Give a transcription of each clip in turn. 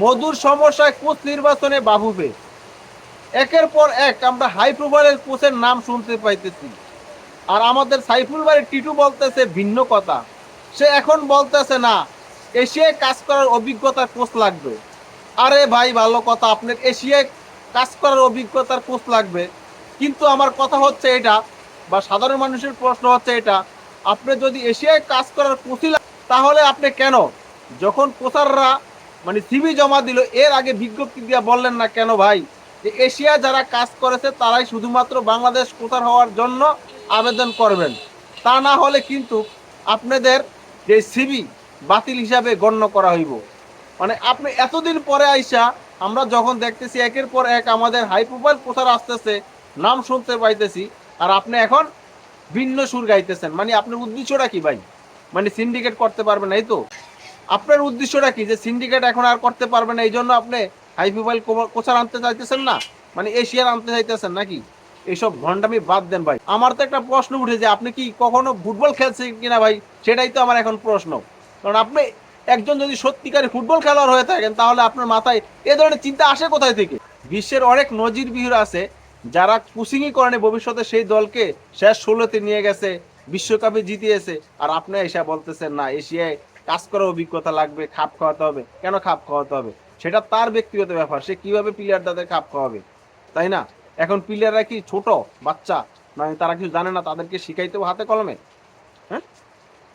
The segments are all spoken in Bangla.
মধুর সমস্যায় কোচ নির্বাচনে বাফুফে। একের পর এক আমরা হাই প্রোফাইলের কোচের নাম শুনতে পাইতেছি। আর আমাদের সাইফুল ভাই টিটু বলতেছে ভিন্ন কথা। সে এখন বলতেছে না, এশিয়ায় কাজ করার অভিজ্ঞতার কোচ লাগবে। আরে ভাই ভালো কথা, আপনার এশিয়ায় কাজ করার অভিজ্ঞতার কোচ লাগবে, কিন্তু আমার কথা হচ্ছে এটা, বা সাধারণ মানুষের প্রশ্ন হচ্ছে এটা, আপনি যদি এশিয়ায় কাজ করার কোচই তাহলে আপনি কেন যখন কোচাররা মানে সিভি জমা দিল এর আগে বিজ্ঞপ্তি দিয়ে বললেন না কেন ভাই যে এশিয়া যারা কাজ করেছে তারাই শুধুমাত্র বাংলাদেশ কোচার হওয়ার জন্য আবেদন করবেন, তা না হলে কিন্তু আপনাদের যে সিভি বাতিল হিসাবে গণ্য করা হইব। মানে আপনি এতদিন পরে আইসা আমরা যখন দেখতেছি একের পর এক আমাদের হাই প্রোফাইল কোথার আসতেছে, নাম শুনতে পাইতেছি, আর আপনি এখন ভিন্ন সুর গাইতেছেন। মানে আপনার উদ্দেশ্যটা কি ভাই? মানে সিন্ডিকেট করতে পারবেন না, এই তো আপনার উদ্দেশ্যটা কি, যে সিন্ডিকেট এখন আর করতে পারবেন না এই জন্য আপনি হাই প্রোফাইল কোচার আনতে চাইতেছেন না, মানে এশিয়ার আনতে চাইতেছেন নাকি? এইসব ভণ্ডামি বাদ দেন ভাই। আমার তো একটা প্রশ্ন উঠে যে আপনি কি কখনো ফুটবল খেলছেন কিনা ভাই, সেটাই তো আমার এখন প্রশ্ন। কারণ আপনি একজন যদি সত্যিকারী ফুটবল খেলোয়াড় হয়ে থাকেন তাহলে আপনার মাথায় এ ধরনের চিন্তা আসে কোথায় থেকে? বিশ্বের অনেক নজির বিহীর আছে যারা কোচিংই করেনি, ভবিষ্যতে সেই দলকে শেষ 16তে নিয়ে গেছে, বিশ্বকাপে জিতিয়েছে, আর আপনি এসে বলতেছেন না এশিয়ায় কাজ করার অভিজ্ঞতা লাগবে, খাপ খাওয়াতে হবে। কেন খাপ খাওয়াতে হবে? সেটা তার ব্যক্তিগত ব্যাপার, সে কিভাবে প্লেয়ার তাদের খাপ খাওয়াবে, তাই না? এখন প্লেয়াররা কি ছোট বাচ্চা, মানে তারা কিছু জানে না, তাদেরকে শিখাইতে হবে হাতে কলমে? হ্যাঁ,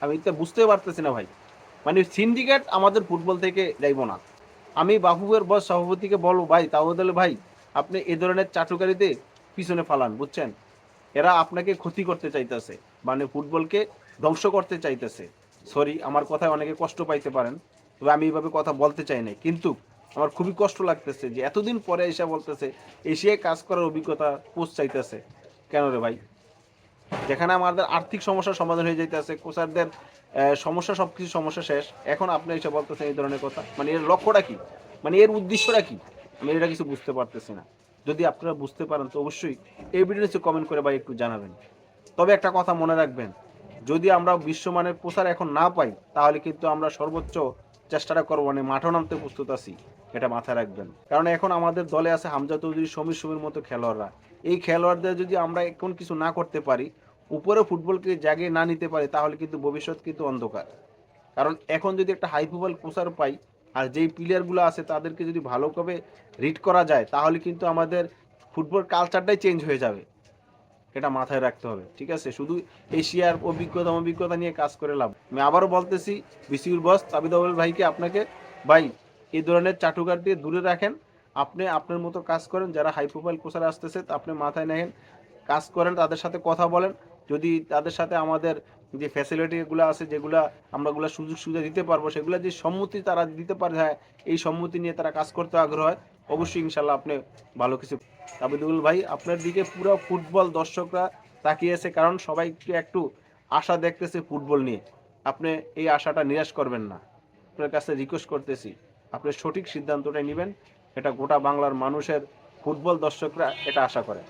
আমি তো বুঝতে পারতেছি না ভাই। মানে সিন্ডিকেট আমাদের ফুটবল থেকে যাইব না। আমি বাফুফের বস সভাপতিকে বলবো ভাই, তাহলে ভাই আপনি এ ধরনের চাটুকারিতে পিছনে ফালান, বুঝছেন? এরা আপনাকে ক্ষতি করতে চাইতেছে, মানে ফুটবলকে ধ্বংস করতে চাইতেছে। সরি, আমার কথায় অনেকে কষ্ট পাইতে পারেন, তবে আমি এইভাবে কথা বলতে চাই না, কিন্তু আমার খুবই কষ্ট লাগতেছে যে এতদিন পরে এসে বলতেছে এশিয়ায় কাজ করার অভিজ্ঞতা কোচ চাইতেছে। কেন রে ভাই? যেখানে আমাদের আর্থিক সমস্যার সমাধান হয়ে যাইতেছে, কোচারদের সমস্যা, সবকিছু সমস্যা শেষ, এখন আপনি এসে বলতেছেন এই ধরনের কথা। মানে এর লক্ষ্যটা কি, মানে এর উদ্দেশ্যটা কি? আমি এটা কিছু বুঝতে পারতেছি না। যদি আপনারা বুঝতে পারেন তো অবশ্যই এই ভিডিওতে কমেন্ট করে ভাই একটু জানাবেন। তবে একটা কথা মনে রাখবেন, যদি আমরা বিশ্বমানের প্রচার এখন না পাই তাহলে কিন্তু আমরা সর্বোচ্চ চেষ্টাটা করবো, মানে মাঠও নামতে প্রস্তুত আছি, এটা মাথায় রাখবেন। কারণ এখন আমাদের দলে আছে হামজা চৌধুরী, সমীর সমীর মতো খেলোয়াড়রা। এই খেলোয়াড়দের যদি আমরা এখন কিছু না করতে পারি, উপরে ফুটবলকে জাগিয়ে না নিতে পারি, তাহলে কিন্তু ভবিষ্যৎ কিন্তু অন্ধকার। কারণ এখন যদি একটা হাই প্রোফাইল প্রচার পাই, আর যেই প্লেয়ারগুলো আছে তাদেরকে যদি ভালোভাবে রিড করা যায়, তাহলে কিন্তু আমাদের ফুটবল কালচারটাই চেঞ্জ হয়ে যাবে। এটা মাথায় রাখতে হবে, ঠিক আছে? শুধু এশিয়ার অভিজ্ঞতা নিয়ে কাজ করে লাভ। আমি আবারও বলতেছি, বিসিবির বস তাবিদ আউয়াল ভাইকে, আপনাকে ভাই এই ধরনের চাটুকার দিয়ে দূরে রাখেন। আপনি আপনার মতো কাজ করেন, যারা হাই প্রোফাইল কোচার আসতেছে আপনি মাথায় নেন, কাজ করেন, তাদের সাথে কথা বলেন। যদি তাদের সাথে আমাদের যে ফ্যাসিলিটিগুলো আছে, যেগুলো আমরাগুলো সুযোগ সুবিধা দিতে পারবো, সেগুলো যে সম্মতি তারা দিতে পারে, হ্যাঁ এই সম্মতি নিয়ে তারা কাজ করতে আগ্রহ হয়, অবশ্যই ইনশাল্লাহ আপনি ভালো কিছু। আবিদুল ভাই, আপনার দিকে পুরো ফুটবল দর্শকরা তাকিয়েছে, কারণ সবাইকে একটু আশা দেখতেছে ফুটবল নিয়ে। আপনি এই আশাটা নিরাশ করবেন না, আপনার কাছে রিকোয়েস্ট করতেছি, আপনি সঠিক সিদ্ধান্তটাই নেবেন। এটা গোটা বাংলার মানুষের ফুটবল দর্শকরা এটা আশা করে।